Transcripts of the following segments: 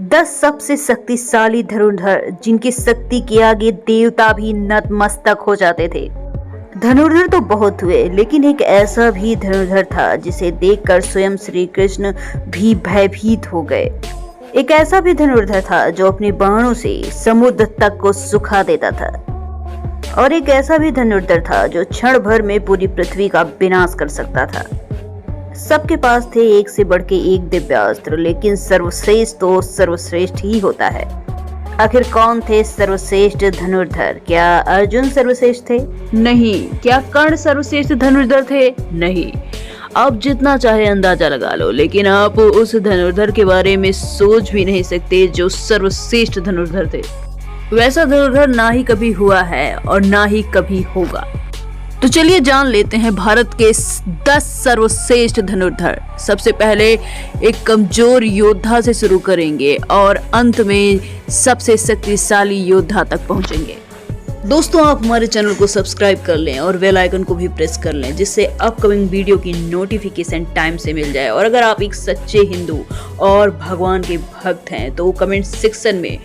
10 सबसे शक्तिशाली धनुर्धर जिनकी शक्ति के आगे देवता भी नतमस्तक हो जाते थे। धनुर्धर तो बहुत हुए, लेकिन एक ऐसा भी धनुर्धर था जिसे देखकर स्वयं श्री कृष्ण भी भयभीत हो गए। एक ऐसा भी धनुर्धर था जो अपने बाणों से समुद्र तक को सुखा देता था, और एक ऐसा भी धनुर्धर था जो क्षण भर में पूरी पृथ्वी का विनाश कर सकता था। सबके पास थे एक से बढ़ के एक दिव्यास्त्र, लेकिन सर्वश्रेष्ठ तो सर्वश्रेष्ठ ही होता है। आखिर कौन थे सर्वश्रेष्ठ धनुर्धर? क्या अर्जुन सर्वश्रेष्ठ थे? नहीं। क्या कर्ण सर्वश्रेष्ठ धनुर्धर थे? नहीं। आप जितना चाहे अंदाजा लगा लो, लेकिन आप उस धनुर्धर के बारे में सोच भी नहीं सकते जो सर्वश्रेष्ठ धनुर्धर थे। वैसा धनुर्धर ना ही कभी हुआ है और ना ही कभी होगा। तो चलिए जान लेते हैं भारत के 10 सर्वश्रेष्ठ धनुर्धर। सबसे पहले एक कमजोर योद्धा से शुरू करेंगे और अंत में सबसे शक्तिशाली योद्धा तक पहुंचेंगे। दोस्तों, आप हमारे चैनल को सब्सक्राइब कर लें और बेल आइकन को भी प्रेस कर लें, जिससे अपकमिंग वीडियो की नोटिफिकेशन टाइम से मिल जाए। और अगर आप एक सच्चे हिंदू और भगवान के भक्त हैं तो कमेंट सेक्शन में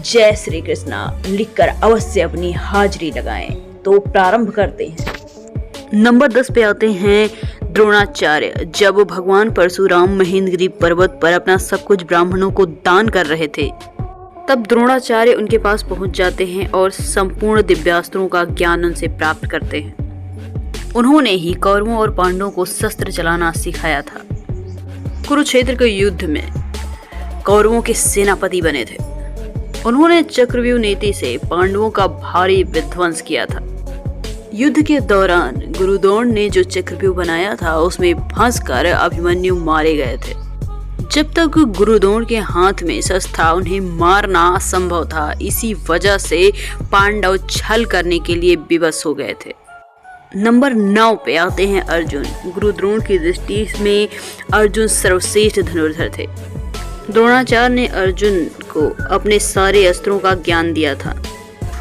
जय श्री कृष्णा लिखकर अवश्य अपनी हाजिरी लगाएं। तो प्रारंभ करते हैं। नंबर 10 पे आते हैं द्रोणाचार्य। जब भगवान परशुराम महेंद्रगिरी पर्वत पर अपना सब कुछ ब्राह्मणों को दान कर रहे थे, तब द्रोणाचार्य उनके पास पहुंच जाते हैं और संपूर्ण दिव्यास्त्रों का ज्ञान उनसे प्राप्त करते हैं। उन्होंने ही कौरवों और पांडवों को शस्त्र चलाना सिखाया था। कुरुक्षेत्र के युद्ध में कौरवों के सेनापति बने थे। उन्होंने चक्रव्यूह नीति से पांडवों का भारी विध्वंस किया था। युद्ध के दौरान गुरुद्रोण ने जो चक्रव्यूह बनाया था उसमें फंसकर अभिमन्यु मारे गए थे। जब तक गुरुद्रोण के हाथ में शस्त्र था उन्हें मारना असंभव था। इसी वजह से पांडव छल करने के लिए विवश हो गए थे। नंबर 9 पे आते हैं अर्जुन। गुरुद्रोण की दृष्टि में अर्जुन सर्वश्रेष्ठ धनुर्धर थे। द्रोणाचार्य ने अर्जुन को अपने सारे अस्त्रों का ज्ञान दिया था।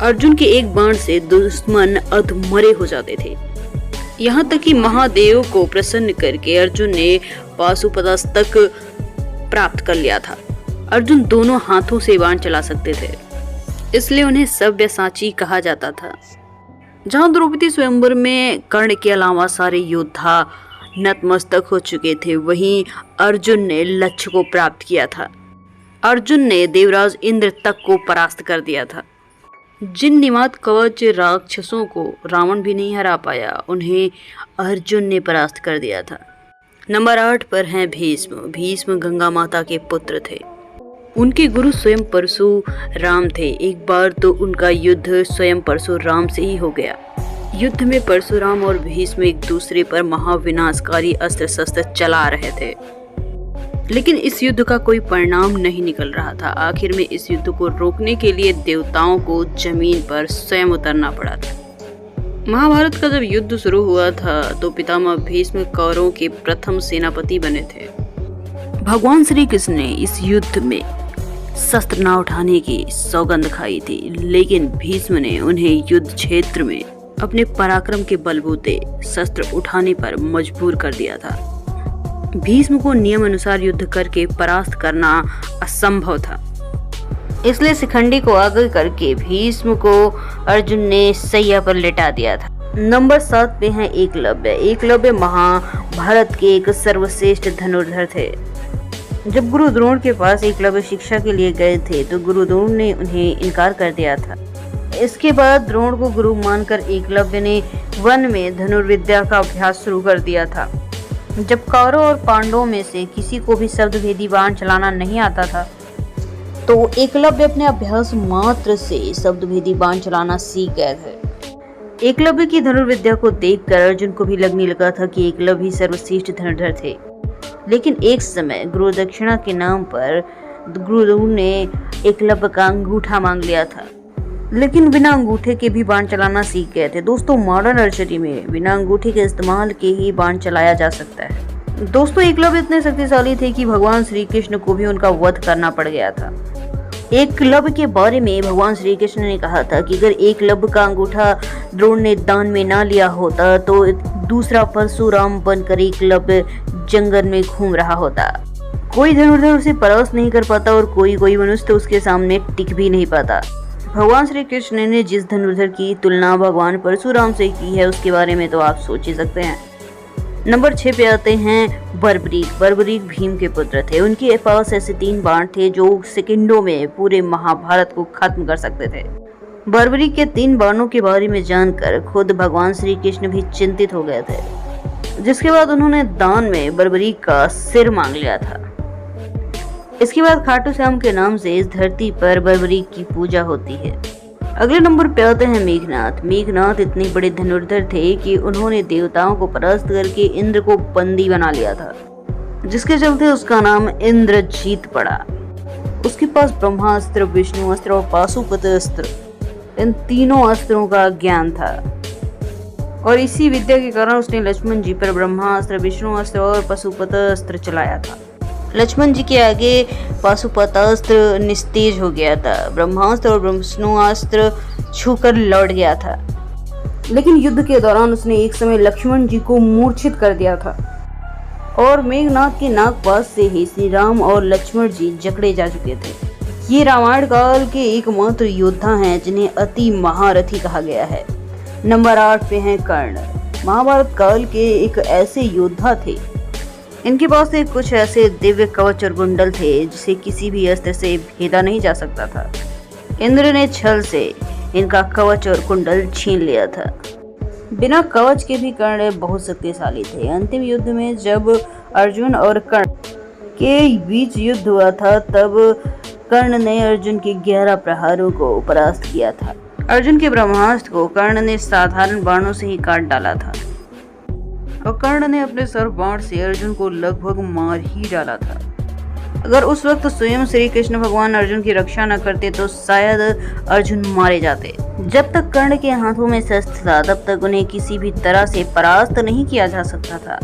अर्जुन के एक बाण से दुश्मन अधमरे हो जाते थे। यहाँ तक कि महादेव को प्रसन्न करके अर्जुन ने पाशुपतास्त्र प्राप्त कर लिया था। अर्जुन दोनों हाथों से बाण चला सकते थे, इसलिए उन्हें सव्यसाची कहा जाता था। जहाँ द्रौपदी स्वयंवर में कर्ण के अलावा सारे योद्धा नतमस्तक हो चुके थे, वहीं अर्जुन ने लक्ष्य को प्राप्त किया था। अर्जुन ने देवराज इंद्र तक को परास्त कर दिया था। जिन निमात कवच राक्षसों को रावण भी नहीं हरा पाया, उन्हें अर्जुन ने परास्त कर दिया था। नंबर 8 पर हैं भीष्म। भीष्म गंगा माता के पुत्र थे। उनके गुरु स्वयं परशुराम थे। एक बार तो उनका युद्ध स्वयं परशुराम से ही हो गया। युद्ध में परशुराम और भीष्म एक दूसरे पर महाविनाशकारी अस्त्र शस्त्र चला रहे थे, लेकिन इस युद्ध का कोई परिणाम नहीं निकल रहा था। आखिर में इस युद्ध को रोकने के लिए देवताओं को जमीन पर स्वयं उतरना पड़ा था। महाभारत का जब युद्ध शुरू हुआ था तो पितामह भीष्म कौरवों के प्रथम सेनापति बने थे। भगवान श्री कृष्ण ने इस युद्ध में शस्त्र न उठाने की सौगंध खाई थी, लेकिन भीष्म ने उन्हें युद्ध क्षेत्र में अपने पराक्रम के बलबूते शस्त्र उठाने पर मजबूर कर दिया था। भीष्म को नियम अनुसार युद्ध करके परास्त करना असंभव था, इसलिए शिखंडी को आगे करके भीष्म को अर्जुन ने सैया पर लेटा दिया था। नंबर 7 पे हैं एकलव्य। एकलव्य महाभारत के एक सर्वश्रेष्ठ धनुर्धर थे। जब गुरु द्रोण के पास एकलव्य शिक्षा के लिए गए थे तो गुरु द्रोण ने उन्हें इनकार कर दिया था। इसके बाद द्रोण को गुरु मानकर एकलव्य ने वन में धनुर्विद्या का अभ्यास शुरू कर दिया था। जब कौरव और पांडवों में से किसी को भी शब्दभेदी बाण चलाना नहीं आता था तो एकलव्य अपने अभ्यास मात्र से शब्दभेदी बाण चलाना सीख गए थे। एकलव्य की धनुर्विद्या को देखकर अर्जुन को भी लगने लगा था कि एकलव्य ही सर्वश्रेष्ठ धनुर्धर थे। लेकिन एक समय गुरु दक्षिणा के नाम पर गुरु ने एकलव्य का अंगूठा मांग लिया था, लेकिन बिना अंगूठे के भी बाण चलाना सीख गए थे। दोस्तों, मॉडर्न आर्चरी में बिना अंगूठे के इस्तेमाल के ही बाण चलाया जा सकता है। दोस्तों, एकलव्य इतने शक्तिशाली थे कि भगवान श्री कृष्ण को भी उनका वध करना पड़ गया था। एकलव्य के बारे में भगवान श्री कृष्ण ने कहा था कि अगर एकलव्य का अंगूठा द्रोण ने दान में ना लिया होता तो दूसरा परशुराम बनकर एकलव्य जंगल में घूम रहा होता। कोई धनुर्धर उसे परास्त नहीं कर पाता और कोई मनुष्य तो उसके सामने टिक भी नहीं पाता। भगवान श्री कृष्ण ने जिस धनुर्धर की तुलना भगवान परशुराम से की है उसके बारे में तो आप सोच ही सकते हैं। नंबर 6 पे आते हैं बर्बरीक। बर्बरीक भीम के पुत्र थे। उनके पास ऐसे 3 बाण थे जो सेकंडों में पूरे महाभारत को खत्म कर सकते थे। बर्बरीक के 3 बाणों के बारे में जानकर खुद भगवान श्री कृष्ण भी चिंतित हो गए थे, जिसके बाद उन्होंने दान में बर्बरीक का सिर मांग लिया था। इसके बाद खाटू श्याम के नाम से इस धरती पर बर्बरीक की पूजा होती है। अगले नंबर पे आते हैं मेघनाथ। मेघनाथ इतने बड़े धनुर्धर थे कि उन्होंने देवताओं को परास्त करके इंद्र को बंदी बना लिया था, जिसके चलते उसका नाम इंद्रजीत पड़ा। उसके पास ब्रह्मास्त्र, विष्णु अस्त्र और पाशुपत अस्त्र, इन तीनों अस्त्रों का ज्ञान था और इसी विद्या के कारण उसने लक्ष्मण जी पर ब्रह्मास्त्र, विष्णु अस्त्र और पाशुपत अस्त्र चलाया था। लक्ष्मण जी के आगे पाशुपतास्त्र निस्तेज हो गया था। ब्रह्मास्त्र और विष्णुअस्त्र छूकर लौट गया था, लेकिन युद्ध के दौरान उसने एक समय लक्ष्मण जी को मूर्छित कर दिया था और मेघनाथ के नागपाश से ही श्री राम और लक्ष्मण जी जकड़े जा चुके थे। ये रामायण काल के एकमात्र योद्धा हैं जिन्हें अति महारथी कहा गया है। नंबर 8 पे हैं कर्ण। महाभारत काल के एक ऐसे योद्धा थे। इनके पास एक कुछ ऐसे दिव्य कवच और कुंडल थे जिसे किसी भी अस्त्र से भेदा नहीं जा सकता था। इंद्र ने छल से इनका कवच और कुंडल छीन लिया था। बिना कवच के भी कर्ण बहुत शक्तिशाली थे। अंतिम युद्ध में जब अर्जुन और कर्ण के बीच युद्ध हुआ था तब कर्ण ने अर्जुन के 11 प्रहारों को परास्त किया था। अर्जुन के ब्रह्मास्त्र को कर्ण ने साधारण बाणों से ही काट डाला था और कर्ण ने अपने सर्व बाण से अर्जुन को लगभग मार ही डाला था। अगर उस वक्त स्वयं श्री कृष्ण भगवान अर्जुन की रक्षा न करते तो शायद अर्जुन मारे जाते। जब तक कर्ण के हाथों में शस्त्र था तब तक उन्हें किसी भी तरह से परास्त नहीं किया जा सकता था।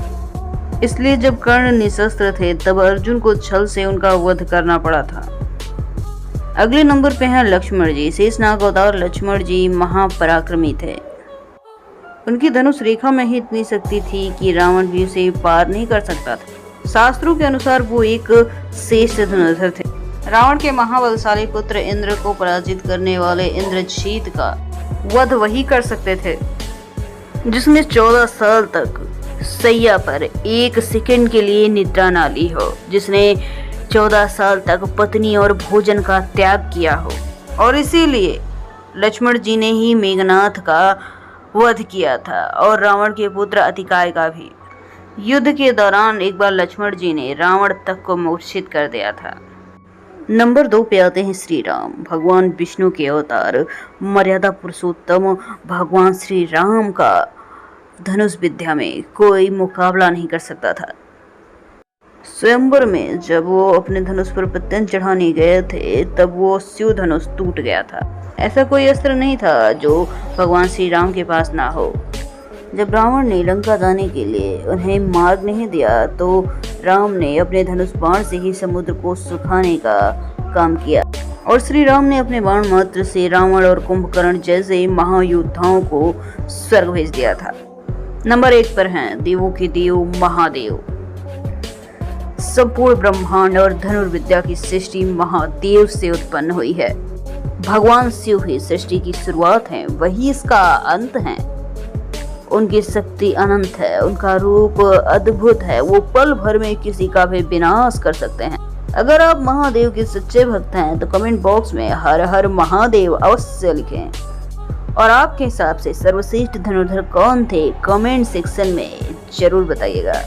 इसलिए जब कर्ण निशस्त्र थे तब अर्जुन को छल से उनका वध करना पड़ा था। अगले नंबर पे हैं लक्ष्मण जी। शेषनाग अवतार लक्ष्मण जी महापराक्रमी थे। उनकी धनुष रेखा में ही इतनी शक्ति थी कि रावण भी उसे पार नहीं कर सकता था। शास्त्रों के अनुसार वो एक श्रेष्ठ धनुर्धर थे। रावण के महाबलशाली पुत्र इंद्र को पराजित करने वाले इंद्रजीत का वध वही कर सकते थे जिसने 14 साल तक सैया पर 1 सेकंड के लिए निद्रा ना ली हो, जिसने 14 साल तक पत्नी और भोजन का त्याग किया हो। और इसीलिए लक्ष्मण जी ने ही मेघनाथ का वध किया था और रावण के पुत्र अतिकाय का भी। युद्ध के दौरान एक बार लक्ष्मण जी ने रावण तक को मूर्छित कर दिया था। नंबर 2 पे आते हैं श्री राम। भगवान विष्णु के अवतार मर्यादा पुरुषोत्तम भगवान श्री राम का धनुष विद्या में कोई मुकाबला नहीं कर सकता था। स्वयंवर में जब वो अपने धनुष पर पतंग चढ़ाने गए थे तब वो शिव धनुष टूट गया था। ऐसा कोई अस्त्र नहीं था जो भगवान श्री राम के पास ना हो। जब रावण ने लंका जाने के लिए उन्हें मार्ग नहीं दिया तो राम ने अपने धनुष बाण से ही समुद्र को सुखाने का काम किया और श्री राम ने अपने बाण मात्र से रावण और कुंभकर्ण जैसे महायोद्धाओं को स्वर्ग भेज दिया था। नंबर 1 पर हैं देवों के देव महादेव। संपूर्ण ब्रह्मांड और धनुर्विद्या की सृष्टि महादेव से उत्पन्न हुई है। भगवान शिव ही सृष्टि की शुरुआत है, वही इसका अंत है। उनकी शक्ति अनंत है, उनका रूप अद्भुत है। वो पल भर में किसी का भी विनाश कर सकते हैं। अगर आप महादेव के सच्चे भक्त हैं तो कमेंट बॉक्स में हर हर महादेव अवश्य लिखें और आपके हिसाब से सर्वश्रेष्ठ धनुर्धर कौन थे कमेंट सेक्शन में जरूर बताइएगा।